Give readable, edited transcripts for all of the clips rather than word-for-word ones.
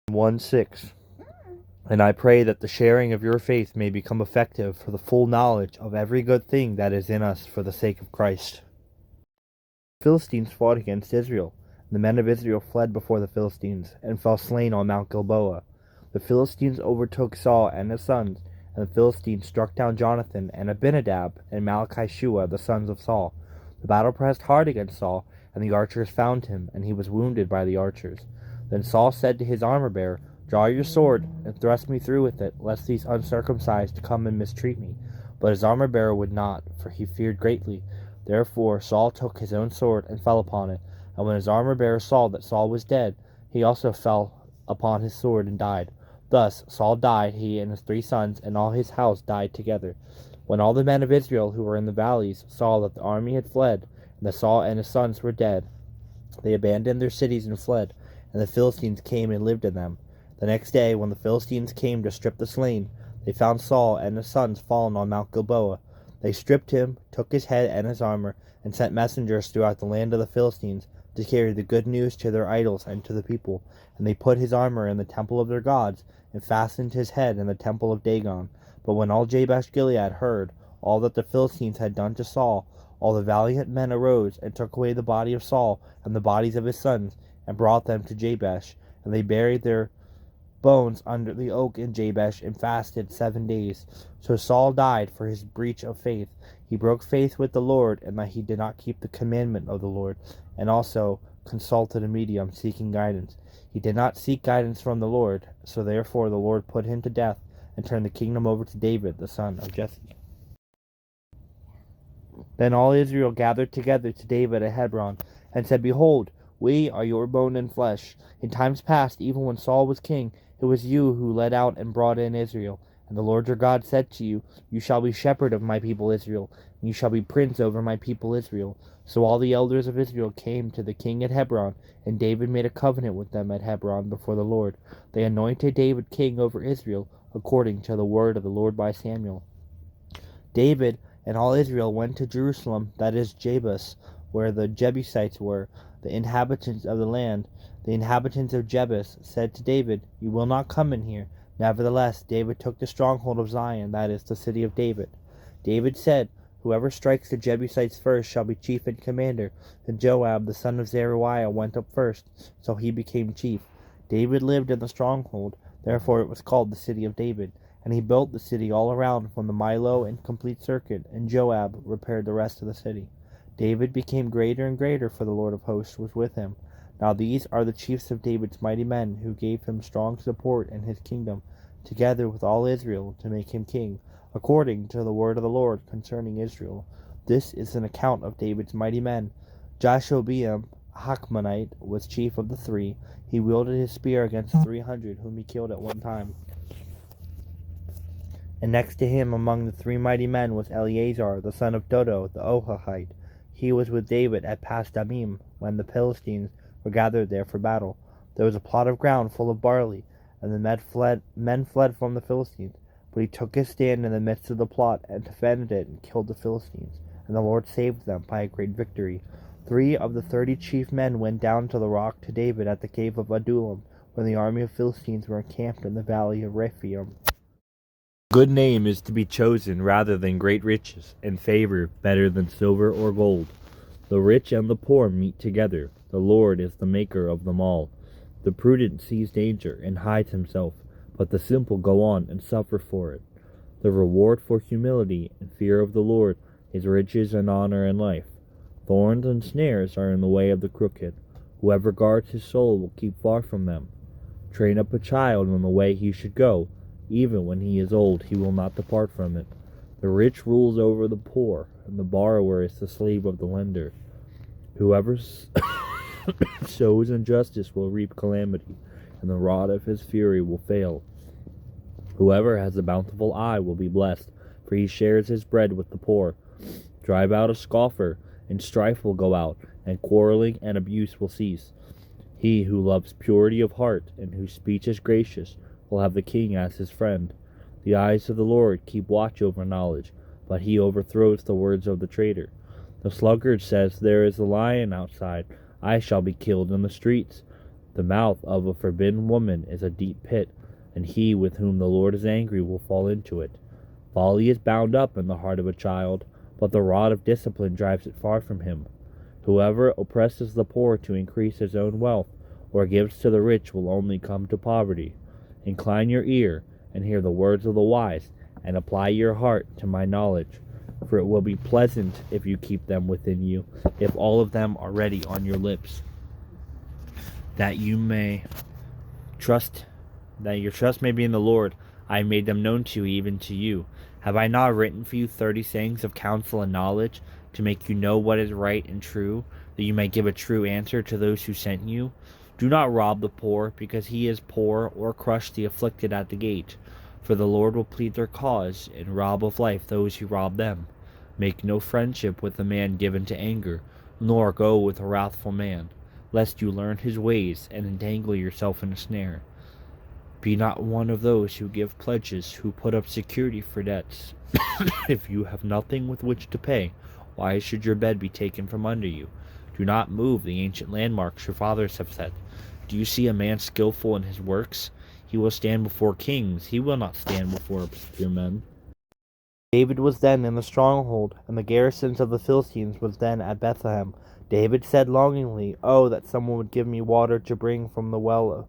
1:6. And I pray that the sharing of your faith may become effective for the full knowledge of every good thing that is in us for the sake of Christ. The Philistines fought against Israel. The men of Israel fled before the Philistines, and fell slain on Mount Gilboa. The Philistines overtook Saul and his sons, and the Philistines struck down Jonathan and Abinadab and Malchishua, the sons of Saul. The battle pressed hard against Saul, and the archers found him, and he was wounded by the archers. Then Saul said to his armor-bearer, "Draw your sword, and thrust me through with it, lest these uncircumcised come and mistreat me." But his armor-bearer would not, for he feared greatly. Therefore Saul took his own sword, and fell upon it. And when his armor-bearer saw that Saul was dead, he also fell upon his sword, and died. Thus Saul died, he and his 3 sons, and all his house died together. When all the men of Israel who were in the valleys saw that the army had fled, and that Saul and his sons were dead, they abandoned their cities and fled, and the Philistines came and lived in them. The next day, when the Philistines came to strip the slain, they found Saul and his sons fallen on Mount Gilboa. They stripped him, took his head and his armor, and sent messengers throughout the land of the Philistines to carry the good news to their idols and to the people. And they put his armor in the temple of their gods, and fastened his head in the temple of Dagon. But when all Jabesh-Gilead heard all that the Philistines had done to Saul, all the valiant men arose and took away the body of Saul and the bodies of his sons, and brought them to Jabesh. And they buried their bones under the oak in Jabesh, and fasted 7 days. So Saul died for his breach of faith. He broke faith with the Lord, and that he did not keep the commandment of the Lord, and also consulted a medium seeking guidance. He did not seek guidance from the Lord, so therefore the Lord put him to death, and turned the kingdom over to David, the son of Jesse. Then all Israel gathered together to David at Hebron, and said, "Behold, we are your bone and flesh. In times past, even when Saul was king, it was you who led out and brought in Israel. And the Lord your God said to you, You shall be shepherd of my people Israel, and you shall be prince over my people Israel." So all the elders of Israel came to the king at Hebron, and David made a covenant with them at Hebron before the Lord. They anointed David king over Israel, according to the word of the Lord by Samuel. David and all Israel went to Jerusalem, that is Jebus, where the Jebusites were, the inhabitants of the land. The inhabitants of Jebus said to David, "You will not come in here." Nevertheless, David took the stronghold of Zion, that is, the city of David. David said, "Whoever strikes the Jebusites first shall be chief and commander." And Joab, the son of Zeruiah, went up first, so he became chief. David lived in the stronghold, therefore it was called the city of David. And he built the city all around from the Milo in complete circuit, and Joab repaired the rest of the city. David became greater and greater, for the Lord of hosts was with him. Now these are the chiefs of David's mighty men, who gave him strong support in his kingdom, together with all Israel, to make him king, according to the word of the Lord concerning Israel. This is an account of David's mighty men. Jashobeam, Hachmonite, was chief of the 3. He wielded his spear against 300, whom he killed at one time. And next to him among the 3 mighty men was Eleazar, the son of Dodo, the Ohahite. He was with David at Pas-Damim, when the Philistines were gathered there for battle. There was a plot of ground full of barley, and the men fled from the Philistines. But he took his stand in the midst of the plot, and defended it, and killed the Philistines. And the Lord saved them by a great victory. 3 of the 30 chief men went down to the rock to David at the cave of Adullam, when the army of Philistines were encamped in the valley of Rephaim. Good name is to be chosen rather than great riches, and favor better than silver or gold. The rich and the poor meet together. The Lord is the maker of them all. The prudent sees danger and hides himself, but the simple go on and suffer for it. The reward for humility and fear of the Lord is riches and honor and life. Thorns and snares are in the way of the crooked. Whoever guards his soul will keep far from them. Train up a child in the way he should go. Even when he is old, he will not depart from it. The rich rules over the poor, and the borrower is the slave of the lender. Whoever sows injustice will reap calamity, and the rod of his fury will fail. Whoever has a bountiful eye will be blessed, for he shares his bread with the poor. Drive out a scoffer, and strife will go out, and quarreling and abuse will cease. He who loves purity of heart, and whose speech is gracious, will have the king as his friend. The eyes of the Lord keep watch over knowledge, but he overthrows the words of the traitor. The sluggard says, "There is a lion outside. I shall be killed in the streets." The mouth of a forbidden woman is a deep pit, and he with whom the Lord is angry will fall into it. Folly is bound up in the heart of a child, but the rod of discipline drives it far from him. Whoever oppresses the poor to increase his own wealth, or gives to the rich, will only come to poverty. Incline your ear, and hear the words of the wise, and apply your heart to my knowledge. For it will be pleasant if you keep them within you, if all of them are ready on your lips, that your trust may be in the Lord. I made them known to you, even to you. Have I not written for you 30 sayings of counsel and knowledge, to make you know what is right and true, that you may give a true answer to those who sent you? Do not rob the poor, because he is poor, or crush the afflicted at the gate. For the Lord will plead their cause, and rob of life those who rob them. Make no friendship with a man given to anger, nor go with a wrathful man, lest you learn his ways, and entangle yourself in a snare. Be not one of those who give pledges, who put up security for debts. If you have nothing with which to pay, why should your bed be taken from under you? Do not move the ancient landmarks your fathers have set. Do you see a man skillful in his works? He will stand before kings. He will not stand before obscure men. David was then in the stronghold, and the garrisons of the Philistines was then at Bethlehem. David said longingly, "Oh, that someone would give me water to bring from the well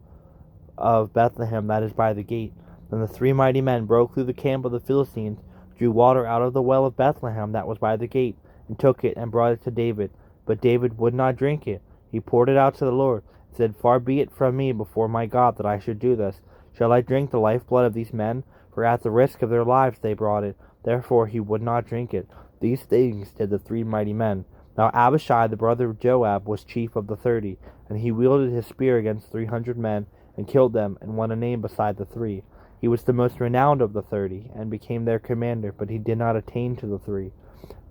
of Bethlehem that is by the gate." Then the 3 mighty men broke through the camp of the Philistines, drew water out of the well of Bethlehem that was by the gate, and took it and brought it to David. But David would not drink it. He poured it out to the Lord, and said, "Far be it from me before my God that I should do this. Shall I drink the lifeblood of these men? For at the risk of their lives they brought it." Therefore he would not drink it. These things did the 3 mighty men. Now Abishai the brother of Joab was chief of the 30, and he wielded his spear against 300 men, and killed them, and won a name beside the 3. He was the most renowned of the 30, and became their commander, but he did not attain to the 3.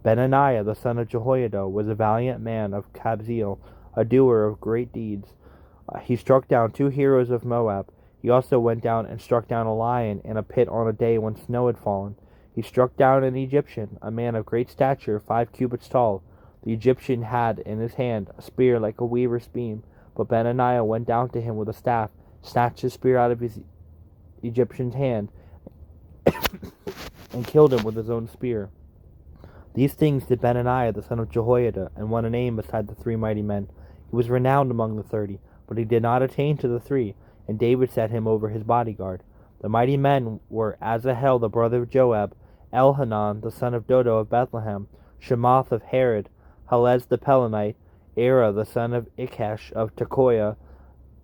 Benaiah the son of Jehoiada was a valiant man of Kabzeel, a doer of great deeds. He struck down 2 heroes of Moab. He also went down and struck down a lion in a pit on a day when snow had fallen. He struck down an Egyptian, a man of great stature, 5 cubits tall. The Egyptian had in his hand a spear like a weaver's beam, but Benaiah went down to him with a staff, snatched his spear out of his Egyptian's hand, and killed him with his own spear. These things did Benaiah the son of Jehoiada, and won a name beside the 3 mighty men. He was renowned among the 30, but he did not attain to the 3, and David set him over his bodyguard. The mighty men were Asahel the brother of Joab, Elhanan the son of Dodo of Bethlehem, Shemoth of Herod, Helez the Pelonite, Era the son of Ikesh of Tekoa,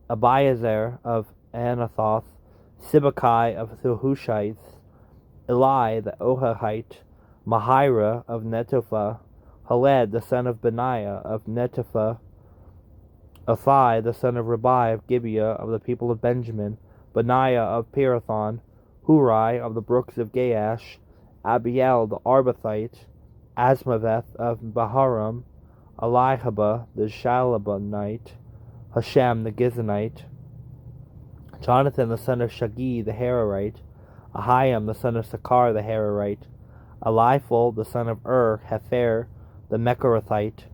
Abiezer of Anathoth, Sibbecai of the Hushites, Eli the Ohahite, Mahira of Netophah, Heled the son of Benaiah of Netophah, Athai the son of Ribai of Gibeah of the people of Benjamin, Benaiah of Pirathon, Hurai of the brooks of Gaash, Abiel the Arbathite, Asmaveth of Baharam, Elihabah the Shalabonite, Hashem the Gizonite, Jonathan the son of Shagi the Hararite, Ahiam the son of Sakar the Hararite, Eliphal the son of Hefer the Mecharathite,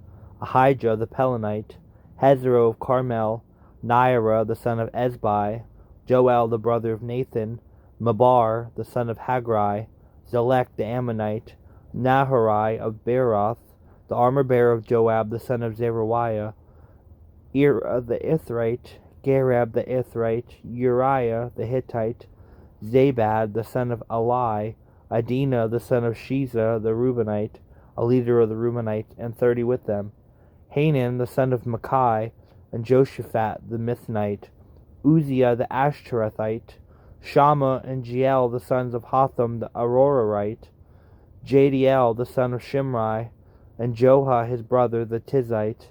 Ahijah the Pelonite, Hezro of Carmel, Naira the son of Ezbai, Joel the brother of Nathan, Mabar the son of Hagrai, Zelek the Ammonite, Naharai of Beeroth, the armor-bearer of Joab the son of Zeruiah, Ira the Ithrite, Gareb the Ithrite, Uriah the Hittite, Zabad the son of Eli, Adina the son of Shiza the Reubenite, a leader of the Reubenites, and 30 with them, Hanan the son of Makai, and Joshaphat the Mithnite, Uzziah the Ashtorethite, Shammah and Jeiel the sons of Hotham the Arorite, Jadiel the son of Shimri, and Joha his brother the Tizite,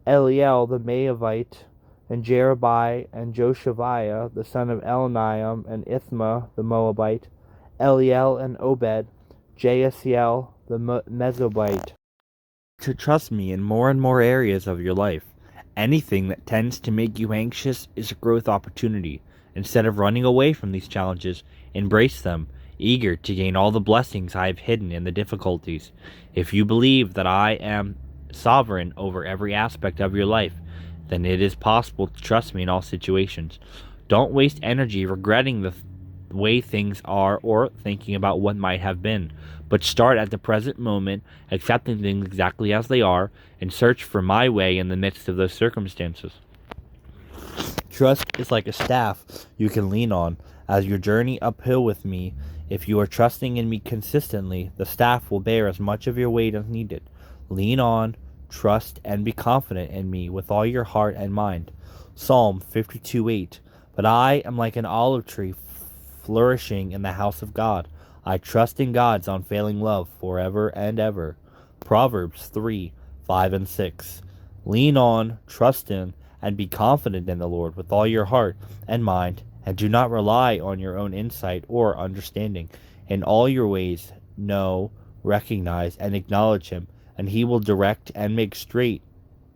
Eliel the Maavite, and Jerubai and Joshaviah the son of Elniam, and Ithma the Moabite, Eliel and Obed, Jaasiel the Mesobite. To trust me in more and more areas of your life. Anything that tends to make you anxious is a growth opportunity. Instead of running away from these challenges, embrace them, eager to gain all the blessings I have hidden in the difficulties. If you believe that I am sovereign over every aspect of your life, then it is possible to trust me in all situations. Don't waste energy regretting the way things are or thinking about what might have been, but start at the present moment, accepting things exactly as they are, and search for my way in the midst of those circumstances. Trust is like a staff you can lean on as you journey uphill with me. If you are trusting in me consistently, the staff will bear as much of your weight as needed. Lean on, trust, and be confident in me with all your heart and mind. Psalm 52:8. But I am like an olive tree flourishing in the house of God. I trust in God's unfailing love forever and ever. Proverbs 3:5 and 6. Lean on, trust in, and be confident in the Lord with all your heart and mind, and do not rely on your own insight or understanding. In all your ways, know, recognize, and acknowledge Him, and He will direct and make straight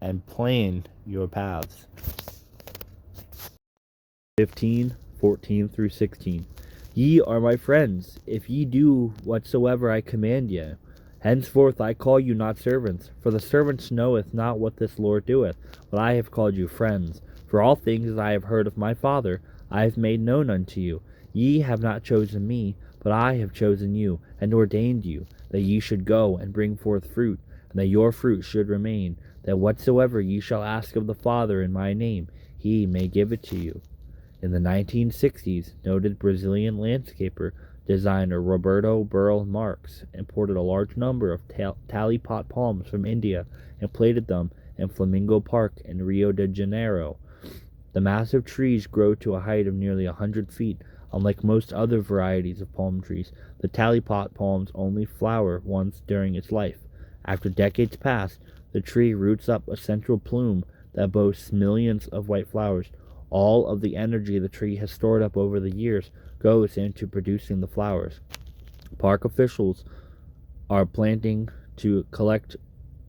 and plain your paths. 15:14 through 16. Ye are my friends, if ye do whatsoever I command you. Henceforth I call you not servants, for the servant knoweth not what this Lord doeth, but I have called you friends. For all things that I have heard of my Father, I have made known unto you. Ye have not chosen me, but I have chosen you, and ordained you, that ye should go and bring forth fruit, and that your fruit should remain, that whatsoever ye shall ask of the Father in my name, He may give it to you. In the 1960s, noted Brazilian landscaper designer Roberto Burle Marx imported a large number of tally-pot palms from India and planted them in Flamingo Park in Rio de Janeiro. The massive trees grow to a height of nearly 100 feet. Unlike most other varieties of palm trees, the tally-pot palms only flower once during its life. After decades pass, the tree roots up a central plume that boasts millions of white flowers. All of the energy the tree has stored up over the years goes into producing the flowers. Park officials are planting to collect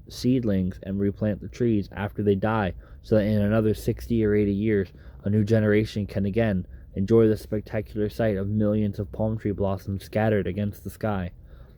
seedlings and replant the trees after they die, so that in another 60 or 80 years, a new generation can again enjoy the spectacular sight of millions of palm tree blossoms scattered against the sky.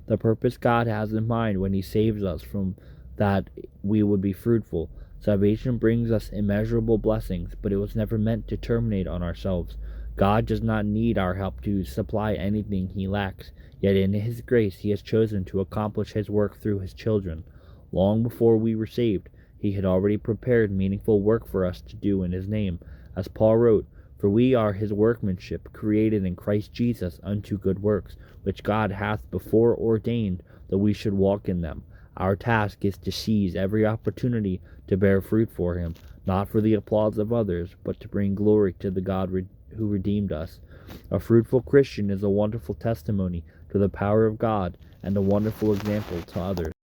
The purpose God has in mind when He saves us from that we would be fruitful. Salvation brings us immeasurable blessings, but it was never meant to terminate on ourselves. God does not need our help to supply anything He lacks, yet in His grace He has chosen to accomplish His work through His children. Long before we were saved, He had already prepared meaningful work for us to do in His name. As Paul wrote, "For we are His workmanship, created in Christ Jesus unto good works, which God hath before ordained that we should walk in them." Our task is to seize every opportunity to bear fruit for Him, not for the applause of others, but to bring glory to the God who redeemed us. A fruitful Christian is a wonderful testimony to the power of God and a wonderful example to others.